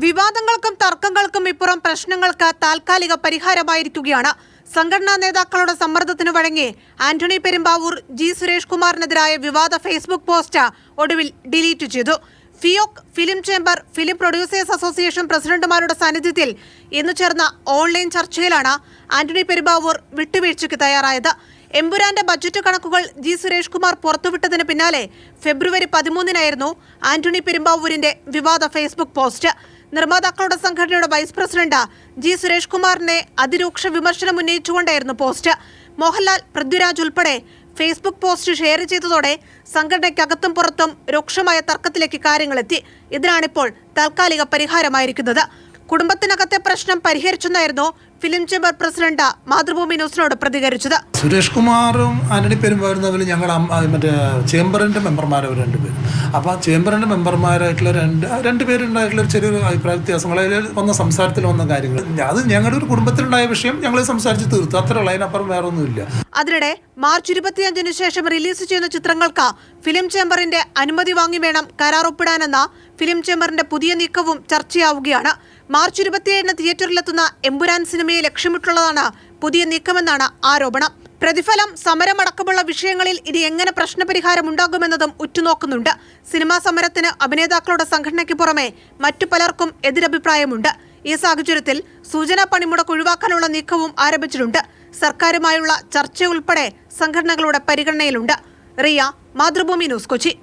വിവാദങ്ങൾക്കും തർക്കങ്ങൾക്കും ഇപ്പുറം പ്രശ്നങ്ങൾക്ക് താൽക്കാലിക പരിഹാരമായിരിക്കുകയാണ്. സംഘടനാ നേതാക്കളുടെ സമ്മർദ്ദത്തിന് വഴങ്ങി ആന്റണി പെരുമ്പാവൂർ ജി സുരേഷ് കുമാറിനെതിരായ വിവാദ ഫേസ്ബുക്ക് പോസ്റ്റ് ഒടുവിൽ ഡിലീറ്റ് ചെയ്തു. FEUOK, film chamber, film producers association പ്രസിഡന്റുമാരുടെ സാന്നിധ്യത്തിൽ ഇന്ന് ചേർന്ന ഓൺലൈൻ ചർച്ചയിലാണ് ആന്റണി പെരുമ്പാവൂർ വിട്ടുവീഴ്ചയ്ക്ക് തയ്യാറായത്. എമ്പുരാന്റെ ബജറ്റ് കണക്കുകൾ ജി സുരേഷ് കുമാർ പുറത്തുവിട്ടതിന് പിന്നാലെ ഫെബ്രുവരി 13-നായിരുന്നു ആന്റണി പെരുമ്പാവൂരിന്റെ വിവാദ ഫേസ്ബുക്ക് പോസ്റ്റ്. നിർമ്മാതാക്കളുടെ സംഘടനയുടെ വൈസ് പ്രസിഡന്റ് ജി സുരേഷ് കുമാറിനെ അതിരൂക്ഷ വിമർശനം ഉന്നയിച്ചുകൊണ്ടായിരുന്നു പോസ്റ്റ്. മോഹൻലാൽ, പൃഥ്വിരാജ് ഉൾപ്പെടെ ഫേസ്ബുക്ക് പോസ്റ്റ് ഷെയർ ചെയ്തതോടെ സംഘടനയ്ക്കകത്തും പുറത്തും രൂക്ഷമായ തർക്കത്തിലേക്ക് കാര്യങ്ങളെത്തി. ഇതിനാണിപ്പോൾ താൽക്കാലിക പരിഹാരമായിരിക്കുന്നത്. കുടുംബത്തിനകത്തെ പ്രശ്നം പരിഹരിച്ചെന്നായിരുന്നു ഫിലിം ചേംബർ പ്രസിഡന്റ് മാതൃഭൂമി ന്യൂസിനോട് പ്രതികരിച്ചത്. സുരേഷ് കുമാറും ആന്റണി പെരുമ്പാവൂരും തമ്മിൽ ഞങ്ങൾ മറ്റേ ചേംബറിൻ്റെ മെമ്പർമാർ അവർ രണ്ടുപേരും. അപ്പോൾ ചേംബറിൻ്റെ മെമ്പർമാരായിട്ടുള്ള രണ്ടുപേരുണ്ടായിട്ടുള്ള ചെറിയൊരു അഭിപ്രായ വ്യത്യാസങ്ങളിൽ വന്ന സംസാരത്തിൽ വന്ന കാര്യങ്ങൾ, അത് ഞങ്ങളുടെ ഒരു കുടുംബത്തിലുണ്ടായ വിഷയം ഞങ്ങൾ സംസാരിച്ച് തീർത്തു. അത്രയുള്ള അതിനപ്പുറം വേറെ ഒന്നുമില്ല. അതിനിടെ മാർച്ച് 25-ന് ശേഷം റിലീസ് ചെയ്യുന്ന ചിത്രങ്ങൾക്ക് ഫിലിം ചേംബറിന്റെ അനുമതി വാങ്ങി വേണം കരാർ ഒപ്പിടാനെന്ന ഫിലിം ചേംബറിന്റെ പുതിയ നീക്കവും ചർച്ചയാവുകയാണ്. മാർച്ച് 27-ന് തിയേറ്ററിലെത്തുന്ന എമ്പുരാൻ സിനിമയെ ലക്ഷ്യമിട്ടുള്ളതാണ് പുതിയ നീക്കമെന്നാണ് ആരോപണം. പ്രതിഫലം, സമരമടക്കമുള്ള വിഷയങ്ങളിൽ ഇനി എങ്ങനെ പ്രശ്നപരിഹാരം ഉണ്ടാകുമെന്നതും ഉറ്റുനോക്കുന്നുണ്ട്. സിനിമാ സമരത്തിന് അഭിനേതാക്കളുടെ സംഘടനയ്ക്ക് പുറമെ മറ്റു പലർക്കും എതിരഭിപ്രായമുണ്ട്. ഈ സാഹചര്യത്തിൽ സൂചനാ പണിമുടക്ക് ഒഴിവാക്കാനുള്ള നീക്കവും ആരംഭിച്ചിട്ടുണ്ട്. സർക്കാരുമായുള്ള ചർച്ച ഉൾപ്പെടെ സംഘടനകളുടെ പരിഗണനയിലുണ്ട്. റിയ, മാതൃഭൂമി ന്യൂസ്, കൊച്ചി.